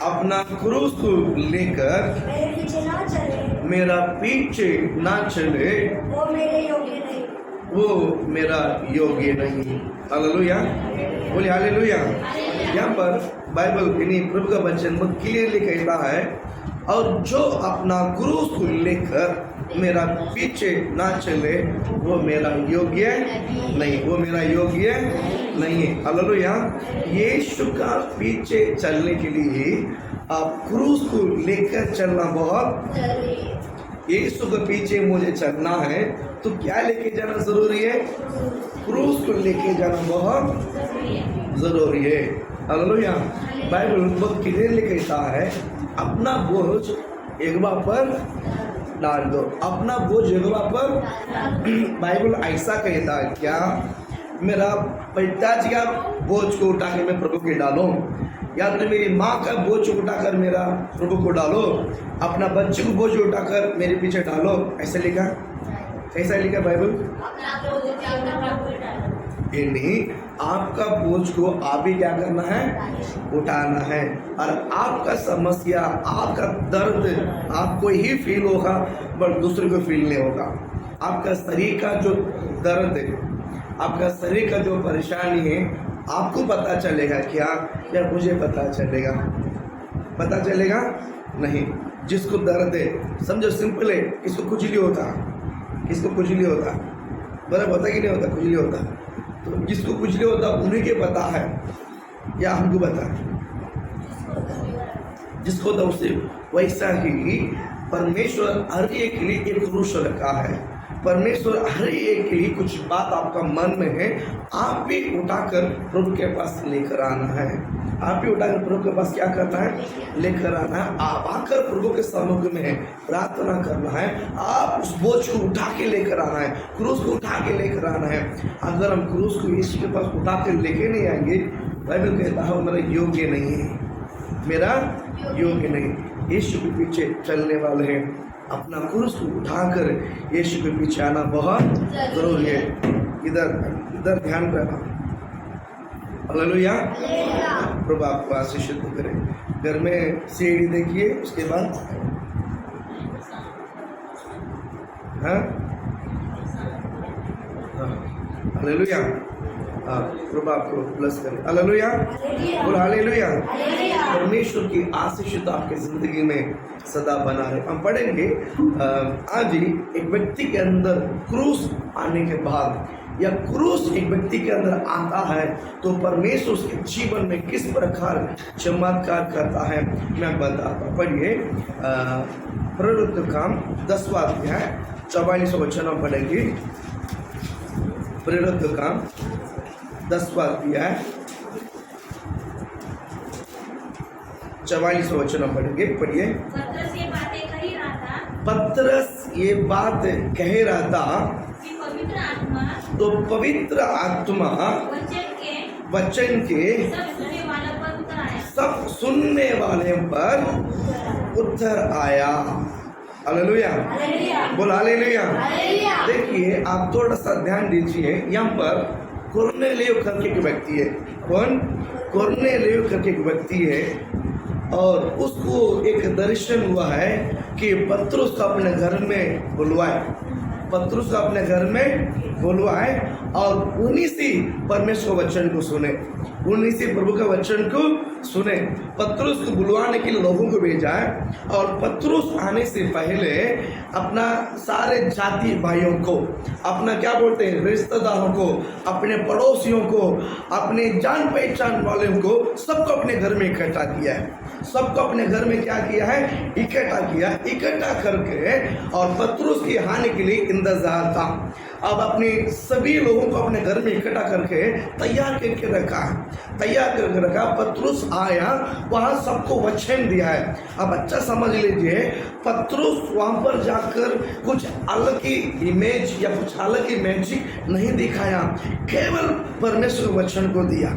अपना क्रूस को लेकर मेरे पीछे ना चले, मेरा पीछे ना चले, वो मेरे योग्य नहीं। वो मेरा योग्य नहीं। हालेलुया, बोलिए हालेलुया। यहाँ पर बाइबल यानी प्रभु का वचन बहुत क्लियरली कहता है, और जो अपना क्रूस को लेकर मेरा पीछे ना चले वो मेरा योग्य नहीं, वो मेरा योग्य नहीं है। हालेलुया। यीशु का पीछे चलने के लिए आप क्रूस को लेकर चलना बहुत, यीशु के पीछे मुझे चलना है तो क्या लेके जाना जरूरी है? क्रूस को लेके जाना बहुत जरूरी है। हालेलुया। बाइबल बहुत क्लियरली कहता है, अपना बोझ यहोवा पर डाल दो, अपना बोझ यहोवा पर। बाइबल ऐसा कहता है क्या मेरा पिताजी का बोझ को उठा के मैं प्रभु के डालूं, या तो मेरी माँ का बोझ उठाकर मेरा प्रभु को डालो, अपना बच्चे को बोझ उठाकर मेरे पीछे डालो? ऐसा लिखा, कैसा लिखा बाइबल? ये नहीं, आपका बोझ को आप ही क्या करना है? उठाना है। और आपका समस्या, आपका दर्द आपको ही फील होगा बट दूसरे को फील नहीं होगा। आपका शरीर का जो दर्द है, आपका शरीर का जो परेशानी है, आपको पता चलेगा क्या या मुझे पता चलेगा? पता चलेगा नहीं। जिसको दर्द है, समझो सिंपल है, किसको खुजली होता, किसको खुजली होता, बराबर होता कि नहीं होता? खुजली होता तो जिसको खुजली होता उन्हीं के पता है या हमको पता है? जिसको तो उससे वैसा ही परमेश्वर हर एक के लिए एक क्रूस रखा है। परमेश्वर हर एक के लिए कुछ बात आपका मन में है, आप भी उठाकर प्रभु के पास लेकर आना है। आप भी उठाकर प्रभु के पास क्या करना है? लेकर आना है। आप आकर प्रभु के सम्मुख में प्रार्थना करना है। आप उस बोझ को उठा के लेकर आना है, क्रूस को उठा के लेकर आना है। अगर हम क्रूस को यीशु के पास उठा के लेके नहीं आएंगे, बाइबल कहता है मेरा योग्य नहीं है, मेरा योग्य नहीं। यीशु के पीछे चलने वाले हैं, अपना क्रूस को उठाकर यीशु के पीछे आना बहुत जरूरी है। इधर ध्यान रखना। हालेलुया। प्रभु आपको आशीषित करे। घर में सीढ़ी देखिए, उसके बाद हाँ, हालेलुया। हाँ, प्रभु आपको ब्लेस करे। हालेलुया, बोल हालेलुया। परमेश्वर की आशीष तो आपके जिंदगी में सदा बना रहे। हम पढ़ेंगे आज ही एक व्यक्ति के अंदर क्रूस आने के बाद, या क्रूस एक व्यक्ति के अंदर आता है तो परमेश्वर उसके जीवन में किस प्रकार चमत्कार करता है मैं बताता हूँ। पढ़िए प्रेरित काम 10वां अध्याय 44 वचन हम पढ़ेंगे। प्रेरित काम 10वां अध्याय 44 वचन पढ़ेंगे। पढ़िए। पतरस ये बात कह रहा था तो पवित्र आत्मा वचन के सब सुनने वाले पर उतर आया। हालेलुया, बोल हालेलुया। देखिए आप थोड़ा सा ध्यान दीजिए, यहाँ पर कुरनेलियो करके एक व्यक्ति है। कौन? कुरनेलियो करके एक व्यक्ति है, और उसको एक दर्शन हुआ है कि पतरस को अपने घर में बुलवाए, पतरस को अपने घर में बुलवाए और उन्हीं से परमेश्वर वचन को सुने, उन्हीं से प्रभु का वचन को सुने। पतरस को बुलवाने के लिए लोगों को भेजा है, और पतरस आने से पहले अपना सारे जाति भाइयों को, अपना क्या बोलते हैं रिश्तेदारों को, अपने पड़ोसियों को, अपने जान पहचान वालों को, सबको अपने घर में इकट्ठा किया है। सबको अपने घर में क्या किया है? इकट्ठा किया। इकट्ठा करके और पतरस के आने के लिए इंतजार था। अब अपने सभी लोगों को अपने घर में इकट्ठा करके तैयार करके रखा, तैयार करके रखा। पतरस आया, वहां सबको वचन दिया है। अब अच्छा समझ लीजिए, पतरस वहां पर जाकर कुछ अलग की इमेज या कुछ अलग की मैजिक नहीं दिखाया, केवल परमेश्वर वचन को दिया,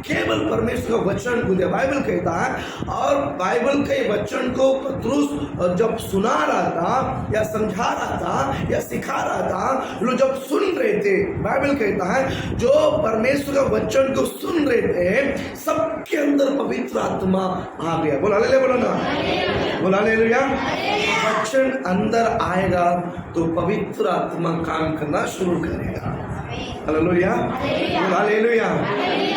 केवल परमेश्वर वचन को दिया। बाइबल कहता है, और बाइबल के वचन को पतरस जब सुना रहा था या समझा रहा था या सिखा रहा था, जब सुन रहे थे, बाइबल कहता है जो परमेश्वर का वचन को सुन रहे थे सबके अंदर पवित्र आत्मा आ गया। बोला हालेलुया, बोलो ना, बोला हालेलुया। वचन अंदर आएगा तो पवित्र आत्मा काम करना शुरू करेगा। Hallelujah, hallelujah.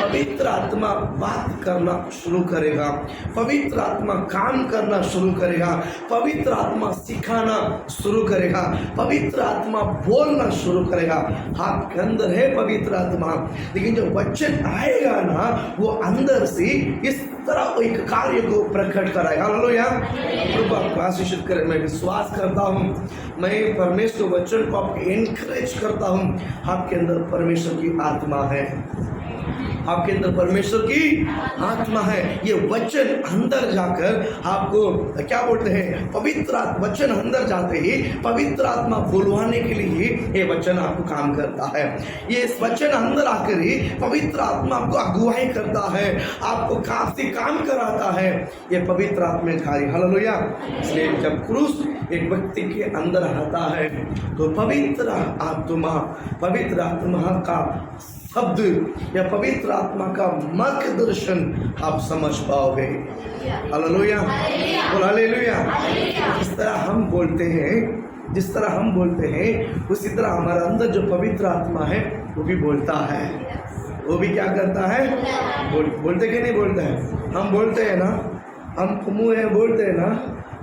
पवित्र आत्मा बात करना शुरू करेगा, पवित्र आत्मा काम करना शुरू करेगा, पवित्र आत्मा सिखाना शुरू करेगा, पवित्र आत्मा बोलना शुरू करेगा। आपके अंदर है पवित्र आत्मा, लेकिन जो वचन आएगा ना वो अंदर से इस तरह एक कार्य को प्रकट कराएगा। हालेलुया, प्रभु आपको आशीषित करे। मैं विश्वास करता हूँ, मैं परमेश्वर वचन को आपको एनकरेज करता हूँ। आपके अंदर परमेश्वर की आत्मा है, आपके अंदर परमेश्वर की आत्मा है। ये वचन अंदर जाकर आपको क्या बोलते हैं, पवित्र वचन अंदर जाते ही पवित्र आत्मा बुलवाने के लिए ये वचन आपको काम करता है। ये वचन अंदर आकर ही पवित्र आत्मा आपको अगुवाई करता है, आपको काम कराता है। ये पवित्र आत्मा कार्य। हालेलुया। इसलिए जब क्रूस एक व्यक्ति के अंदर आता है तो पवित्र आत्मा का शब्द या पवित्र आत्मा का मार्गदर्शन आप समझ पाओगे। Hallelujah, hallelujah. जिस तरह हम बोलते हैं उसी तरह हमारे अंदर जो पवित्र आत्मा है वो भी बोलता है। वो भी क्या करता है, बोलते कि नहीं बोलता है? हम बोलते हैं ना, हम मुँह है बोलते हैं ना,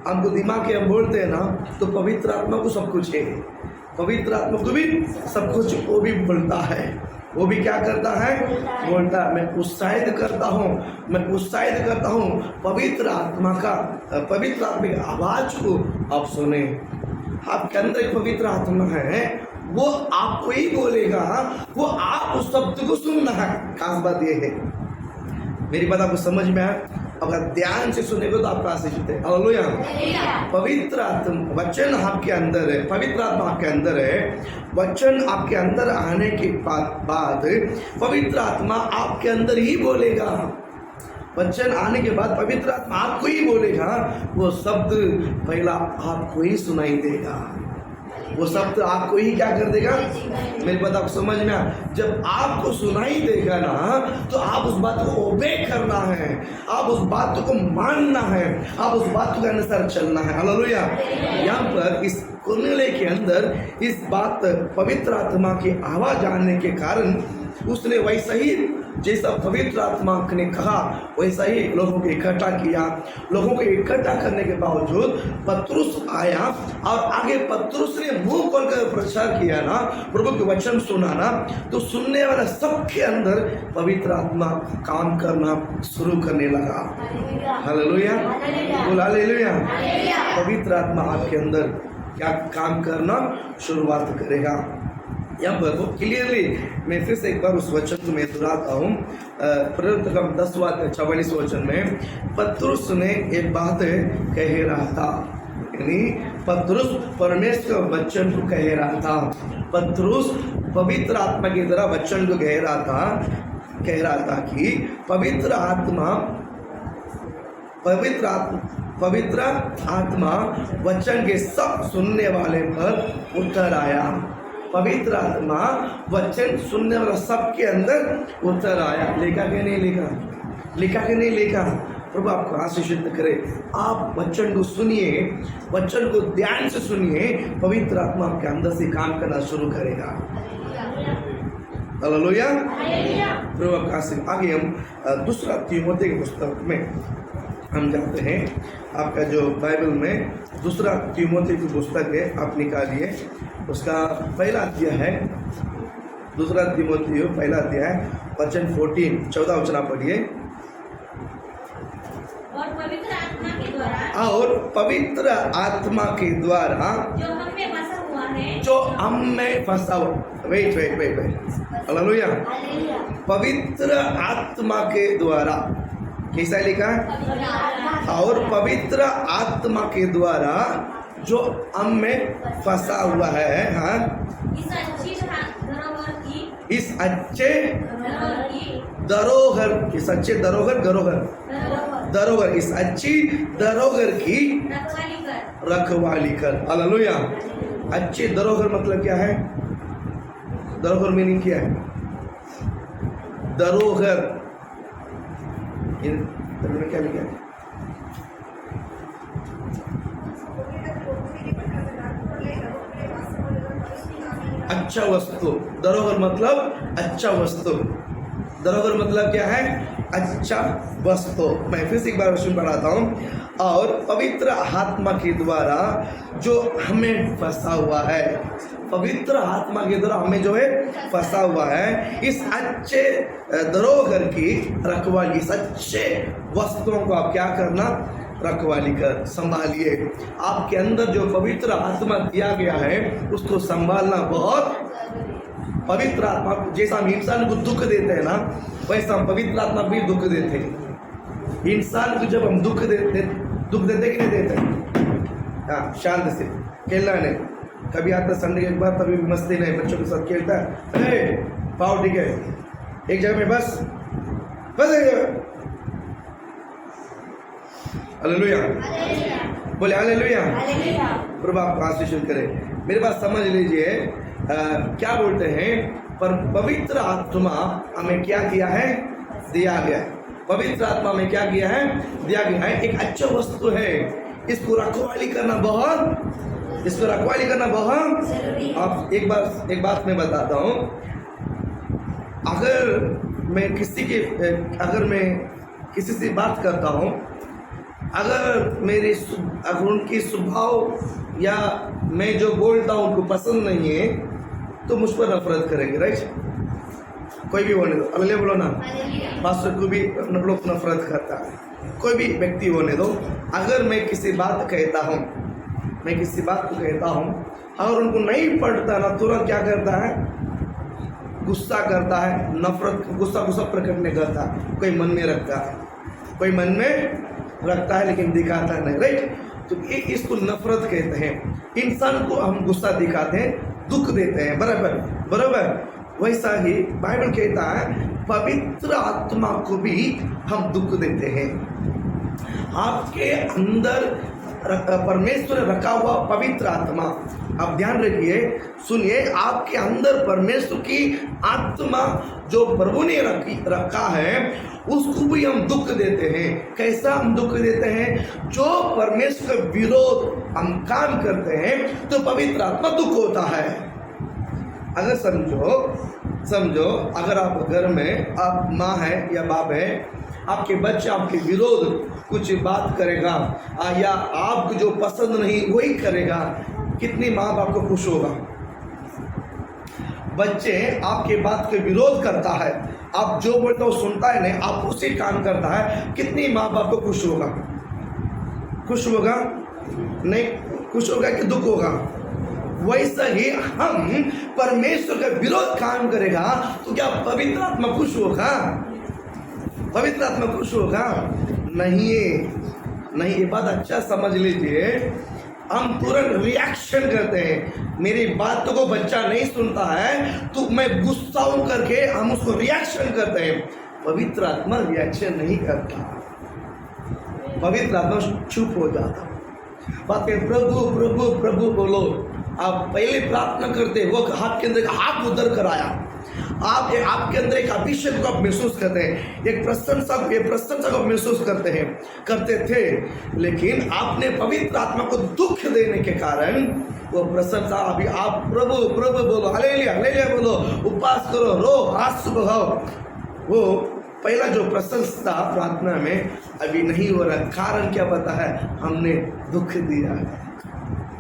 हमको दिमाग है हम बोलते हैं ना, तो पवित्र आत्मा को सब कुछ है। पवित्र आत्मा को भी सब कुछ वो भी बोलता है। वो भी क्या करता है, बोलता है। मैं उत्साहित करता हूँ पवित्र आत्मा की आवाज को आप सुने। आपके अंदर एक पवित्र आत्मा है, वो आपको ही बोलेगा, वो आप उस शब्द को सुनना है। खास बात ये है, मेरी बात आपको समझ में आए? अगर ध्यान से सुनेगा तो आपका आशीषित है। हालेलुया। पवित्र आत्मा वचन आपके अंदर है, पवित्र आत्मा आपके अंदर है। वचन आपके अंदर आने के बाद पवित्र आत्मा आपके अंदर ही बोलेगा। वचन आने के बाद पवित्र आत्मा आपको ही बोलेगा। वो शब्द पहला आपको ही सुनाई देगा, वो शब्द आपको ही क्या कर देगा। मेरी बात आपको समझ में आ? जब आपको सुनाई देगा ना तो आप उस बात को ओबे करना है, आप उस बात को मानना है, आप उस बात के अनुसार चलना है। हालेलुया। यहाँ पर इस कुरनेलियुस के अंदर इस बात पवित्र आत्मा की आवाज आने के कारण उसने वैसा ही जैसा पवित्र आत्मा ने कहा वैसा ही लोगों को इकट्ठा किया। लोगों को इकट्ठा करने के बावजूद पतरुस आया और आगे पतरुस ने मुंह खोलकर प्रचार किया ना, प्रभु के वचन सुना ना, तो सुनने वाला सबके अंदर पवित्र आत्मा काम करना शुरू करने लगा। हालेलुया, बोल हालेलुया। पवित्र आत्मा आपके अंदर क्या काम करना शुरुआत करेगा। यहाँ पर बहुत क्लियरली मैं फिर से एक बार उस वचन को मैं दोहराता हूँ। प्रकटन 10:44 वचन में पतरुस ने एक बात कह रहा था, यानी पतरुस परमेश्वर वचन को कह रहा था। पतरुस पवित्र आत्मा की तरह वचन को कह रहा था कि पवित्र आत्मा वचन के सब सुनने वाले पर उतर आया। पवित्र आत्मा वचन सुनने वाला सबके अंदर उतर आया। लिखा कि नहीं लिखा? प्रभु आपको आशीषित करे। आप वचन को सुनिए, वचन को ध्यान से सुनिए, पवित्र आत्मा आपके अंदर से काम करना शुरू करेगा। हालेलुया। प्रभु आपका आशीष। आगे हम दूसरा तीमुथियुस की पुस्तक में हम जाते हैं। आपका जो बाइबल में दूसरा तीमुथियुस की पुस्तक है, आप निकालिए। उसका पहला अध्याय है, दूसरा तीमुथियुस पहला अध्याय वचन 14 वचन आप पढ़िए। और पवित्र आत्मा के द्वारा जो हम में फंसा हुआ है, वेट। हालेलुया। पवित्र आत्मा के द्वारा कैसा लिखा है? और पवित्र आत्मा के द्वारा जो हम में फंसा हुआ है। हाँ, इस अच्छे धरोहर इस अच्छी धरोहर की रखवाली कर। हालेलुया। अच्छी धरोहर मतलब क्या है? धरोहर मीनिंग क्या है? धरोहर में क्या लिखा है? अच्छा वस्तु। धरोहर मतलब अच्छा वस्तु। धरोहर मतलब क्या है? अच्छा वस्तु। मैं फिर से एक बार सुन पढ़ाता हूँ। और पवित्र आत्मा के द्वारा जो हमें फंसा हुआ है, पवित्र आत्मा के द्वारा हमें जो है फंसा हुआ है, इस अच्छे धरोहर की रखवाली, इस अच्छे वस्तुओं को आप क्या करना? रखवाली कर संभालिए। आपके अंदर जो पवित्र आत्मा दिया गया है उसको संभालना बहुत। पवित्र आत्मा जैसा हम इंसान को दुख देते हैं ना, वैसा हम पवित्र आत्मा भी दुख देते हैं। इंसान को जब हम दुख देते कि नहीं देते? हाँ, शांत से खेलना नहीं। कभी आता संडे एक बार, तभी मस्ती नहीं, बच्चों के साथ खेलता है, पाओ ठीक है, एक जगह में बस एक जगह। हालेलुया, बोले हालेलुया। प्रभु आपको आशीष करे। मेरे पास समझ लीजिए, क्या बोलते हैं, पर पवित्र आत्मा हमें क्या किया है? दिया गया। पवित्र आत्मा में क्या किया है? दिया गया है। एक अच्छा वस्तु है, इसको रखवाली करना बहुत, इसको रखवाली करना बहुत। आप एक बात मैं बताता हूँ। अगर मैं किसी से बात करता हूँ, अगर उनकी स्वभाव या मैं जो बोलता हूँ उनको पसंद नहीं है, तो मुझ पर नफरत करेंगे, राइट? कोई भी होने दो, अगले बोलो ना, पास्टर को भी लोग नफरत करता है, कोई भी व्यक्ति होने दो। अगर मैं किसी बात को कहता हूँ, अगर उनको नहीं पड़ता ना, तुरंत क्या करता है? गुस्सा करता है, नफरत, गुस्सा प्रकट नहीं करता। कोई मन में रखता है लेकिन दिखाता नहीं, राइट? तो इसको नफरत कहते हैं। इंसान को हम गुस्सा दिखाते हैं, दुख देते हैं, बराबर। वैसा ही बाइबल कहता है पवित्र आत्मा को भी हम दुख देते हैं। आपके अंदर परमेश्वर ने रखा हुआ पवित्र आत्मा, आप ध्यान रखिए, सुनिए, आपके अंदर परमेश्वर की आत्मा जो प्रभु ने रखा है, उसको भी हम दुख देते हैं। कैसा हम दुख देते हैं? जो परमेश्वर के विरोध हम काम करते हैं तो पवित्र आत्मा दुख होता है। अगर समझो अगर आप घर में, आप माँ है या बाप है, आपके बच्चे आपके विरोध कुछ बात करेगा या आपको जो पसंद नहीं वही करेगा, कितनी माँ बाप को खुश होगा? बच्चे आपके बात के विरोध करता है, आप जो बोलते हो सुनता है नहीं, आप उसी काम करता है, कितनी माँ बाप को खुश होगा? खुश होगा? नहीं खुश होगा कि दुख होगा? वैसा ही हम परमेश्वर का विरोध काम करेगा तो क्या पवित्र आत्मा खुश होगा? पवित्र आत्मा खुश होगा? नहीं, ये बात अच्छा समझ लीजिए। हम तुरंत रिएक्शन करते हैं। मेरी बातों को बच्चा नहीं सुनता है तो मैं गुस्सा करके हम उसको रिएक्शन करते हैं। पवित्र आत्मा रिएक्शन नहीं करता, पवित्र आत्मा चुप हो जाता। बात है प्रभु प्रभु प्रभु बोलो। आप पहले प्रार्थना करते वो आपके अंदर हाथ उधर कराया, आप आपके अंदर एक अभिषेक को आप महसूस करते हैं, एक प्रशंसा को महसूस करते थे, लेकिन आपने पवित्र आत्मा को दुख देने के कारण वो प्रशंसा, अभी आप प्रभु प्रभु बोलो, हालेलुया हालेलुया बोलो, उपवास करो, रो, आंसू बहाओ, वो पहला जो प्रशंसा प्रार्थना में अभी नहीं हो रहा। कारण क्या पता है? हमने दुख दिया है,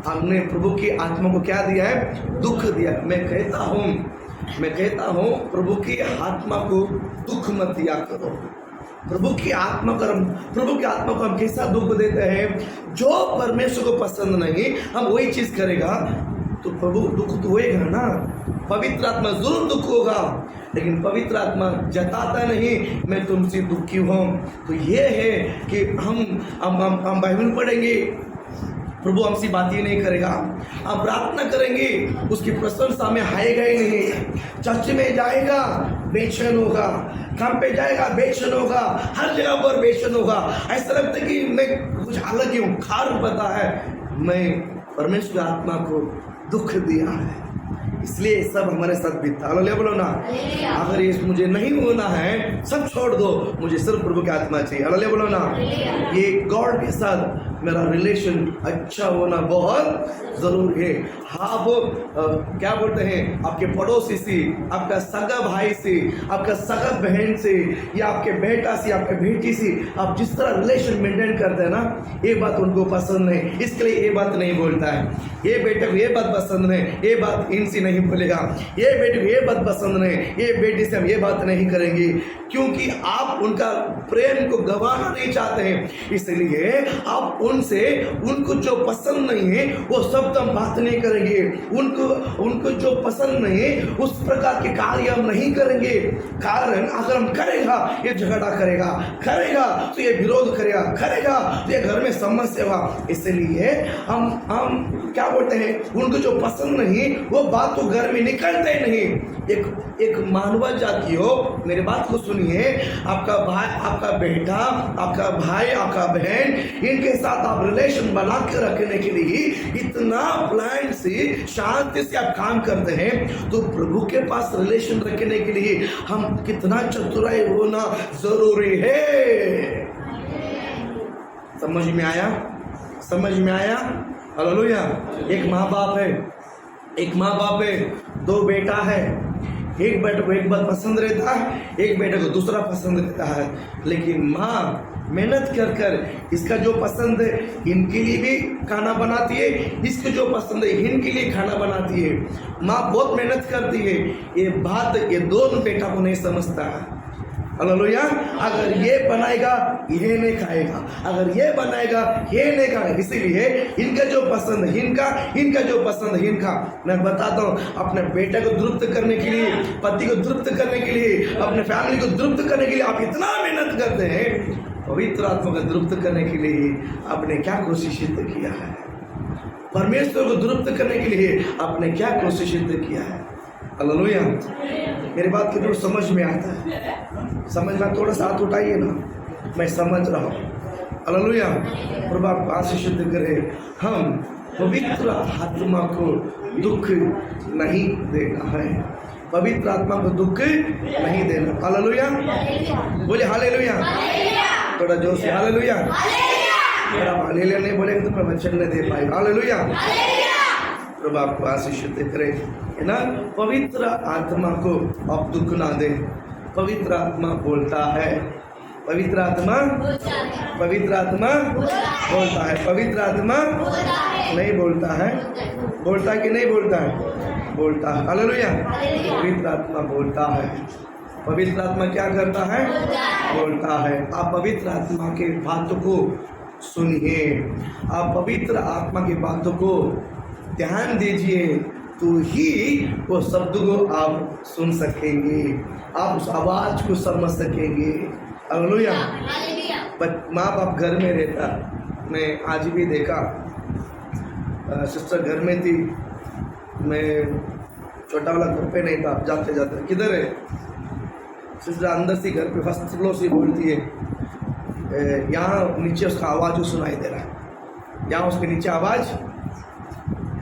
हमने प्रभु की आत्मा को क्या दिया है? दुख दिया। मैं कहता हूँ प्रभु की आत्मा को दुख मत दिया करो। प्रभु की आत्मा को हम कैसा दुख देते हैं? जो परमेश्वर को पसंद नहीं हम वही चीज करेगा तो प्रभु दुख तो होएगा ना। पवित्र आत्मा जरूर दुख होगा, लेकिन पवित्र आत्मा जताता नहीं मैं तुमसे दुखी हूँ। तो ये है कि हम बाइबल पढ़ेंगे, प्रभु हमसे बात ही नहीं करेगा। हम प्रार्थना करेंगे, उसकी प्रशंसा में आएगा ही नहीं। चर्च में जाएगा बेचैन होगा, काम पे जाएगा बेचैन होगा, हर जगह पर बेचैन होगा। ऐसा लगता है कि मैं कुछ अलग ही हूँ। कारण पता है मैं परमेश्वर आत्मा को दुख दिया है। इसलिए सब हमारे साथ बीतता। हालेलुया बोलो ना। अगर ये मुझे नहीं होना है, सब छोड़ दो, मुझे सिर्फ प्रभु की आत्मा चाहिए। हालेलुया बोलो ना। ये गॉड के साथ मेरा रिलेशन अच्छा होना बहुत जरूरी है। आप क्या बोलते हैं, आपके पड़ोसी से, आपका सगा भाई से, आपका सगा बहन से, या आपके बेटा से, आपके बेटी से आप जिस तरह रिलेशन मेंटेन करते हैं ना, ये बात उनको पसंद नहीं, इसके लिए ये बात नहीं बोलता है। ये बेटे को ये बात पसंद नहीं, ये बात इनसे नहीं बोलेगा। ये बेटे को ये बात पसंद नहीं, ये बेटी से हम ये बात नहीं करेंगे, क्योंकि आप उनका प्रेम को गंवाना नहीं चाहते हैं। इसलिए आप उनसे, उनको जो पसंद नहीं है वो सब हम बात नहीं करेंगे। उनको जो पसंद नहीं है उस प्रकार के कार्य हम नहीं करेंगे। कारण अगर हम करेगा, ये झगड़ा करेगा तो ये विरोध करेगा तो ये घर में समस्या होगा। इसलिए हम क्या बोलते हैं, उनको जो पसंद नहीं वो बात तो घर में निकलते ही नहीं। एक मानव जाति हो, मेरी बात को सुनिए, आपका भाई, आपका बेटा, आपका भाई, आपका बहन, इनके साथ आप रिलेशन बना के रखने के लिए इतना प्लान से, शांति से आप काम करते हैं, तो प्रभु के पास रिलेशन रखने के लिए हम कितना चतुराई होना जरूरी है। समझ में आया? हालेलुया। एक माँ बाप है, दो बेटा है। एक बेटे को एक बात पसंद रहता है, एक बेटे को दूसरा पसंद रहता है, लेकिन माँ मेहनत कर इसका जो पसंद है इनके लिए भी खाना बनाती है, इसको जो पसंद है इनके लिए खाना बनाती है। माँ बहुत मेहनत करती है। ये बात ये दोनों बेटा को नहीं समझता है। हालेलुया। अगर ये बनाएगा ये नहीं खाएगा, अगर ये बनाएगा ये नहीं खाएगा। इसीलिए इनका जो पसंद है इनका जो पसंद है इनका। मैं बताता हूँ, अपने बेटे को तृप्त करने के लिए, पति को तृप्त करने के लिए, अपने फैमिली को तृप्त करने के लिए आप इतना मेहनत करते हैं, पवित्र आत्मा को तृप्त करने के लिए आपने क्या कोशिश किया है? परमेश्वर को तृप्त करने के लिए आपने क्या कोशिश किया है? हालेलुया। मेरी बात कितना समझ में आता है? समझ में थोड़ा सा हाथ उठाइए ना, मैं समझ रहा हूँ। हालेलुया। प्रभु आपको आशीष करे। हम पवित्र आत्मा को दुख नहीं देना है, पवित्र आत्मा को दुख नहीं देना। हालेलुया। बोले हालेलुया। थोड़ा जोर से हालेलुया। अगर आप हालेलुया नहीं बोलेंगे तो प्रवचन नहीं दे पाएगा। हालेलुया। प्रभु आपको आशीष करे, है ना। पवित्र आत्मा को आप दुख ना दे। पवित्र आत्मा बोलता है, पवित्र आत्मा बोलता है, पवित्र आत्मा नहीं बोलता है, बोलता है कि नहीं बोलता है? बोलता है। हालेलुया। पवित्र आत्मा बोलता है। पवित्र आत्मा क्या करता है? बोलता है। आप पवित्र आत्मा के बातों को सुनिए, आप पवित्र आत्मा की बातों को ध्यान दीजिए, तो ही वो शब्द को आप सुन सकेंगे, आप उस आवाज को समझ सकेंगे। हालेलुया। माँ बाप घर में रहता, मैं आज भी देखा, सिस्टर घर में थी, मैं छोटा वाला घर पे नहीं था, जाते जाते किधर है सिस्टर अंदर से घर पे फर्स्ट फ्लोर से बोलती है, यहाँ नीचे उसका आवाज़ सुनाई दे रहा है, यहाँ उसके नीचे आवाज़।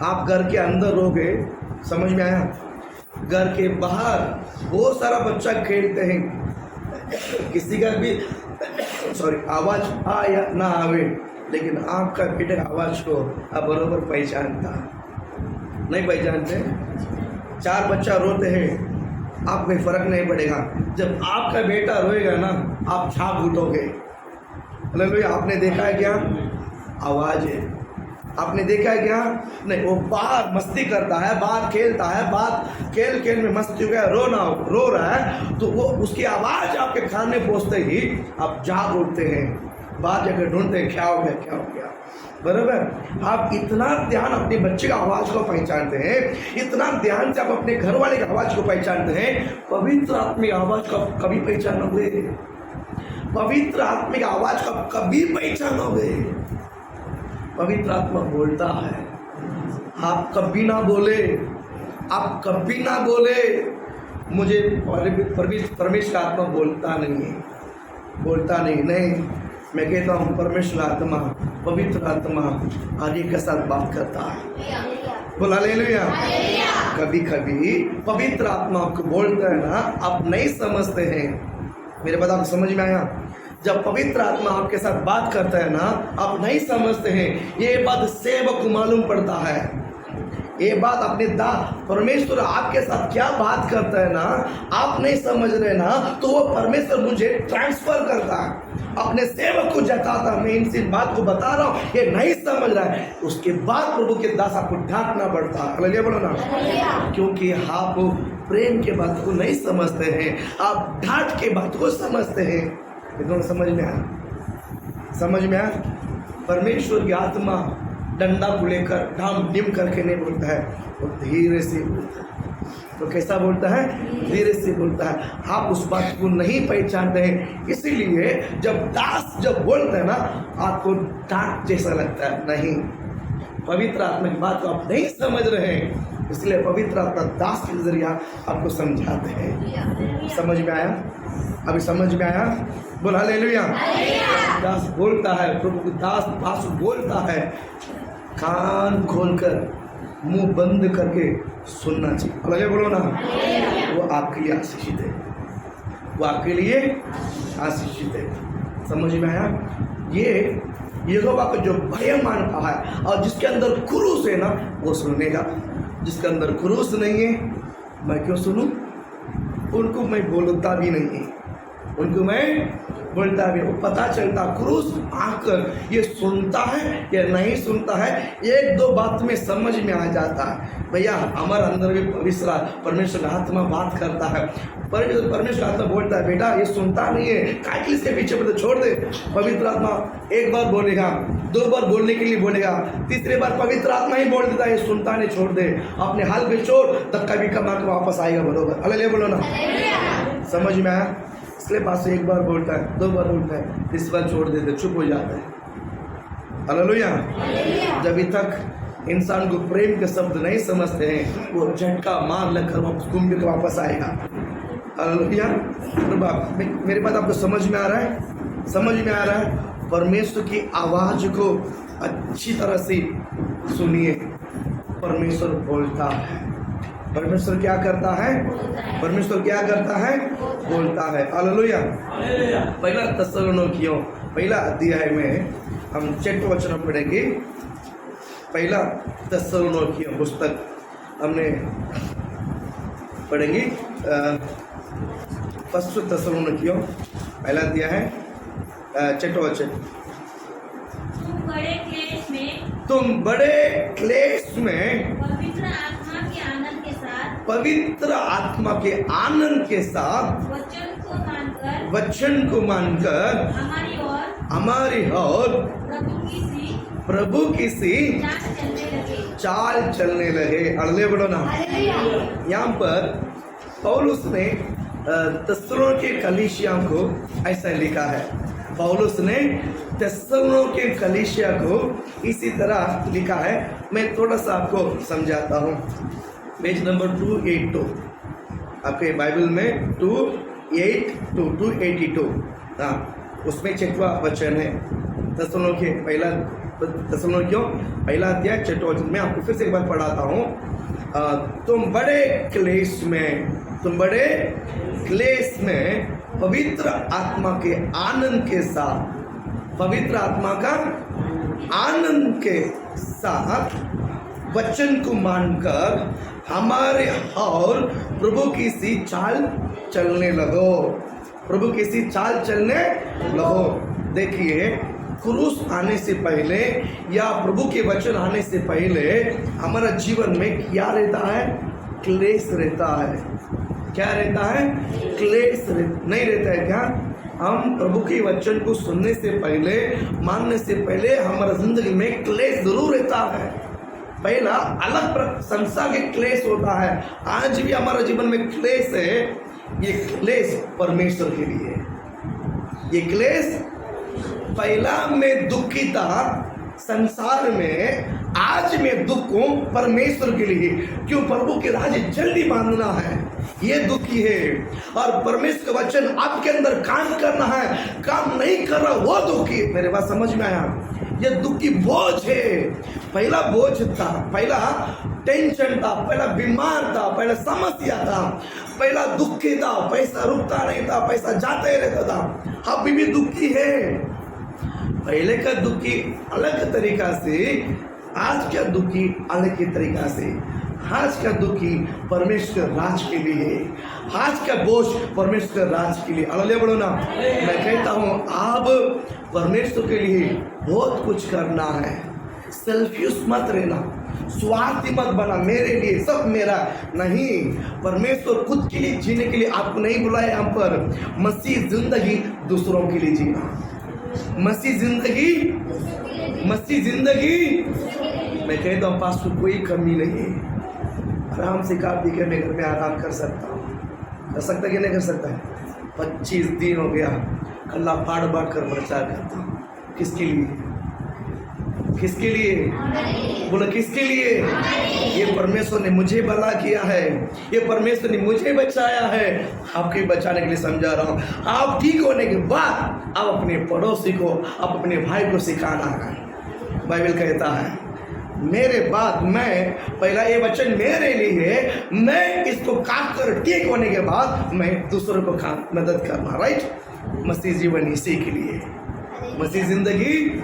आप घर के अंदर रहोगे, समझ में आया? घर के बाहर बहुत सारा बच्चा खेलते हैं, किसी का भी आवाज़ आ या ना आवे, लेकिन आपका बेटे का आवाज़ को आप बरोबर पहचानता नहीं पहचानते? चार बच्चा रोते हैं, आप कोई फर्क नहीं पड़ेगा। जब आपका बेटा रोएगा ना, आप झाँक उठोगे। हालेलुया। आपने देखा है क्या? आवाज़ है। आपने देखा है क्या? नहीं, वो बाहर मस्ती करता है, बाहर खेलता है, बाहर खेल में मस्ती हो गया, रो रहा है, तो वो उसकी आवाज़ आपके कान में पहुँचते ही आप जाग उठते हैं, बाहर जाकर ढूंढते हैं क्या हो गया। बराबर। आप इतना ध्यान अपने बच्चे का आवाज़ को पहचानते हैं, इतना ध्यान से आप अपने घर वाले की आवाज़ को पहचानते हैं। पवित्र आत्मिक आवाज़ को कभी पहचानोगे? पवित्र आत्मिक आवाज़ को कभी पहचानोगे? पवित्र आत्मा बोलता है, आप कभी ना बोले मुझे परमेश्वर का आत्मा बोलता नहीं। मैं कहता हूँ परमेश्वर आत्मा, पवित्र आत्मा आर्य के साथ बात करता है। बोल हालेलुया। कभी कभी पवित्र आत्मा आपको बोलता है ना, आप नहीं समझते हैं। मेरे बात आपको समझ में आया? जब पवित्र आत्मा आपके साथ बात करता है ना, आप नहीं समझते हैं। ये बात सेवक को मालूम पड़ता है। ये बात अपने परमेश्वर आपके साथ क्या बात करता है ना, आप नहीं समझ रहे ना, तो वो परमेश्वर मुझे ट्रांसफर करता है, अपने सेवक को जताता। मैं इनसे बात को बता रहा हूँ, ये नहीं समझ रहा है, उसके बाद प्रभु के दास आपको डांटना पड़ता है। हालेलुया बोलो ना, क्योंकि आप प्रेम के बात को नहीं समझते हैं, आप डांट के बात को समझते हैं। इतना समझ में आया? समझ में आया? परमेश्वर की आत्मा डंडा को लेकर ढाम डिम करके नहीं बोलता है, वो धीरे से बोलता है। तो कैसा बोलता है? धीरे से बोलता है। आप उस बात को नहीं पहचानते हैं, इसीलिए जब दास जब बोलता है ना, आपको डांट जैसा लगता है। नहीं, पवित्र आत्मा की बात को आप नहीं समझ रहे हैं, इसलिए पवित्र आत्मा दास के जरिया आपको समझाते हैं। समझ में आया? अभी समझ में आया? बोल हालेलुया। दास बोलता है, प्रभु दास बोलता है, कान खोलकर मुंह बंद करके सुनना चाहिए। हालेलुया बोलो ना। वो आपके लिए आशीषित है, वो आपके लिए आशीषित है। समझ में आया? ये यहोवा को जो भय मानता है और जिसके अंदर क्रूस है ना, वो सुनेगा। जिसके अंदर क्रूस नहीं है, मैं क्यों सुनूं? उनको मैं बोलता भी नहीं, उनको मैं बोलता भी। वो पता चलता क्रूस आकर ये सुनता है या नहीं सुनता है, एक दो बात में समझ में आ जाता है। भैया हमारे अंदर भी पवित्र परमेश्वर का आत्मा बात करता है। परमेश्वर आत्मा बोलता है, बेटा ये सुनता नहीं है, काटली से पीछे पड़े, छोड़ दे। पवित्र आत्मा एक बार बोलेगा, दो बार बोलने के लिए बोलेगा, तीसरी बार पवित्र आत्मा ही बोल देता है, ये सुनता नहीं, छोड़ दे, अपने हाल पे छोड़, धक्का भी कमा के वापस आएगा। बरोबर? हालेलुया बोलो ना। समझ में आया? इसलिए पास एक बार बोलता है, दो बार बोलता है, इस बार छोड़ देते, चुप हो जाता है। हालेलुया। जब तक इंसान को प्रेम के शब्द नहीं समझते हैं, वो झटका मार लेकर वापस घूम के वापस आएगा। हालेलुया। मेरी बात आपको समझ में आ रहा है? समझ में आ रहा है? परमेश्वर की आवाज को अच्छी तरह से सुनिए। परमेश्वर बोलता है। परमेश्वर क्या करता है? परमेश्वर क्या करता है? बोलता है। हालेलुया। पहला थिस्सलुनीकियों पहला अध्याय में हम 6 वचन पढ़ेंगे। पहला थिस्सलुनीकियों पुस्तक हमने पढ़ेंगे। फर्स्ट थिस्सलुनीकियों पहला अध्याय है 6 वचन। तुम बड़े क्लेश में पवित्र आत्मा के आनंद के साथ वचन को मानकर हमारी और प्रभु की सी चाल चलने लगे। हालेलुया बोलो ना। यहाँ पर पौलुस ने थिस्सलुनीके कलीसिया को ऐसा लिखा है। पौलुस ने थिस्सलुनीके कलीसिया को इसी तरह लिखा है। मैं थोड़ा सा आपको समझाता हूँ। पेज नंबर 282 आपके बाइबल में 282 हाँ, उसमें 6वां वचन है। थिस्सलुनीके थिस्सलुनीकियों पहला अध्याय 6वां वचन। मैं आपको फिर से एक बार पढ़ाता हूँ। तुम बड़े क्लेश में पवित्र आत्मा के आनंद के साथ, पवित्र आत्मा का आनंद के साथ वचन को मानकर हमारे और प्रभु की सी चाल चलने लगो। प्रभु की सी चाल चलने लगो। देखिए, क्रूस आने से पहले या प्रभु के वचन आने से पहले हमारा जीवन में क्या रहता है? क्लेश रहता है। क्या रहता है? क्लेश नहीं रहता है क्या? हम प्रभु के वचन को सुनने से पहले, मानने से पहले हमारा जिंदगी में क्लेश जरूर रहता है। पहला अलग संसार के क्लेश होता है। आज भी हमारा जीवन में क्लेश है। ये क्लेश परमेश्वर के लिए। ये क्लेश पहला मैं दुखी था संसार में, आज मैं दुख हूं परमेश्वर के लिए। क्यों? प्रभु के राज्य जल्दी बांधना है। ये दुखी है, और परमेश्वर का वचन आपके अंदर काम करना है, काम नहीं कर रहा वो दुखी है। मेरे बात समझ में आया? ये दुखी बोझ है। पहला बोझ था, पहला टेंशन था, पहला बीमार था, पहला समस्या था, पहला दुखी था, पैसा रुकता नहीं था, पैसा जाते ही रहता था। अभी भी दुखी है। पहले का दुखी अलग तरीका से, आज का दुखी अलग ही तरीका से। आज का दुखी परमेश्वर राज के लिए है, आज का बोझ परमेश्वर राज के लिए। हालेलुया बोलो ना। मैं कहता हूँ आप परमेश्वर के लिए बहुत कुछ करना है। सेल्फिश मत रहना, स्वार्थी मत बना, मेरे लिए सब मेरा नहीं। परमेश्वर खुद के लिए जीने के लिए आपको नहीं बुलाया यहाँ पर। मसीह जिंदगी दूसरों के लिए जीना, मसीह जिंदगी, मसीह जिंदगी। मैं कहता हूँ पास्टर कोई कमी नहीं है। आराम से काम भी मैं घर में आराम कर सकता हूँ, कर सकता कि नहीं कर सकता है? 25 दिन हो गया कल्ला फाड़ बांट कर प्रचार करता हूँ। किसके लिए? किसके लिए? बोलो किसके लिए? ये परमेश्वर ने मुझे भला किया है, ये परमेश्वर ने मुझे बचाया है। आपके बचाने के लिए समझा रहा हूँ। आप ठीक होने के बाद आप अपने पड़ोसी को, आप अपने भाई को सिखाना है। बाइबल कहता है मेरे बाद मैं, पहला ये वचन मेरे लिए, मैं इसको काट कर ठीक होने के बाद मैं दूसरों को मदद करना। राइट? मसीह जीवन इसी के लिए, मसीह जिंदगी।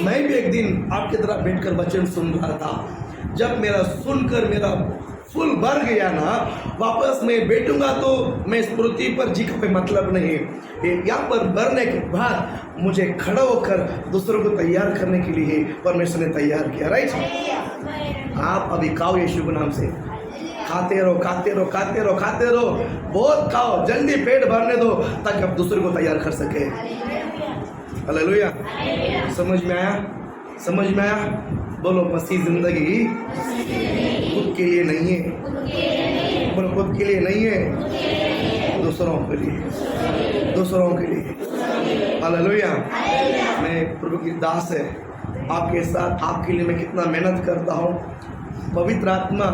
मैं भी एक दिन आपकी तरह बैठकर वचन सुन रहा था। जब मेरा सुनकर मेरा फुल भर गया ना, वापस मैं बैठूंगा तो मैं इस पृथ्वी पर जी का कोई मतलब नहीं। यहाँ पर भरने के बाद मुझे खड़ा होकर दूसरों को तैयार करने के लिए परमेश्वर ने तैयार किया। राइट? आप अभी खाओ यीशु के नाम से, खाते रहो, खाते रहो, खाते रहो, खाते रहो, बहुत खाओ, जल्दी पेट भरने दो ताकि आप दूसरे को तैयार कर सके। हालेलुया। समझ में आया? समझ में आया? बोलो मसीह जिंदगी खुद के लिए नहीं है। बोलो खुद के लिए नहीं है, दूसरों के लिए, दूसरों के लिए। हालेलुया। मैं प्रभु की दास है, आपके साथ आपके लिए मैं कितना मेहनत करता हूँ। पवित्र आत्मा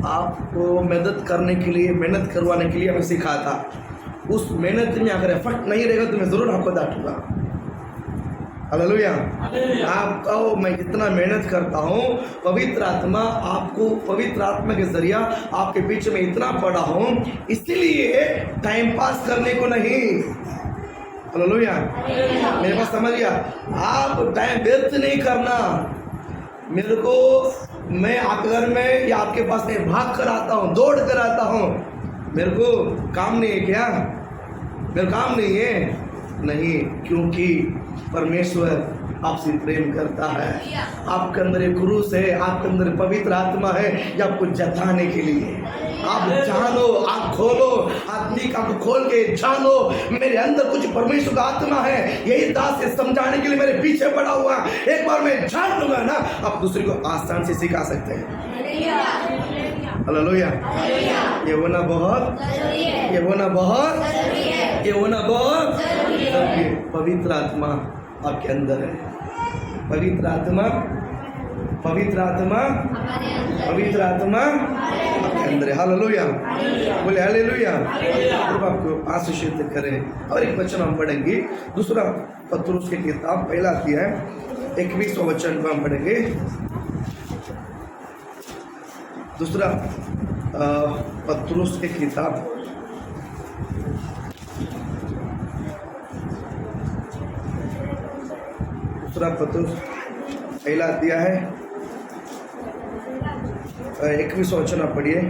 आपको मदद करने के लिए, मेहनत करवाने के लिए हमें सिखाता। उस मेहनत में अगर एफर्ट नहीं रहेगा तो मैं ज़रूर आपको डांटूंगा। हालेलुया। आप कहो मैं कितना मेहनत करता हूँ, पवित्र आत्मा आपको, पवित्र आत्मा के जरिया आपके बीच में इतना पड़ा हूँ, इसलिए टाइम पास करने को नहीं। हालेलुया। मेरे पास समझ गया? आप टाइम व्यर्थ नहीं करना। मेरे को, मैं आपके घर में या आपके पास नहीं भाग कर आता हूँ, दौड़ कर आता हूँ। मेरे को काम नहीं है क्या? मेरा काम नहीं है? नहीं, क्योंकि परमेश्वर आपसे प्रेम करता है। आपके अंदर एक क्रूस है, आपके अंदर पवित्र आत्मा है, ये आपको जताने के लिए। आप जानो, आप खोलो, आत्मिक आंख खोल के जानो मेरे अंदर कुछ परमेश्वर का आत्मा है। यही दास से समझाने के लिए मेरे पीछे पड़ा हुआ। एक बार मैं जान लूंगा ना, आप दूसरे को आसान से सिखा सकते हैं। हालेलुया। ये होना बहुत, ये होना बहुत, ये होना बहुत। पवित्र आत्मा आपके अंदर है। पवित्र आत्मा, पवित्र आत्मा, पवित्र आत्मा आपके अंदर है। हालेलुया। बोले हालेलुया। प्रभु आपको आशीषित करें। और एक वचन हम पढ़ेंगे, दूसरा पत्रुस की किताब, पहला अध्याय 21वां वचन को हम पढ़ेंगे। दूसरा पत्रुस की किताब, दूसरा पत्रुस पहला अध्याय है 21वां वचन आप पढ़िए।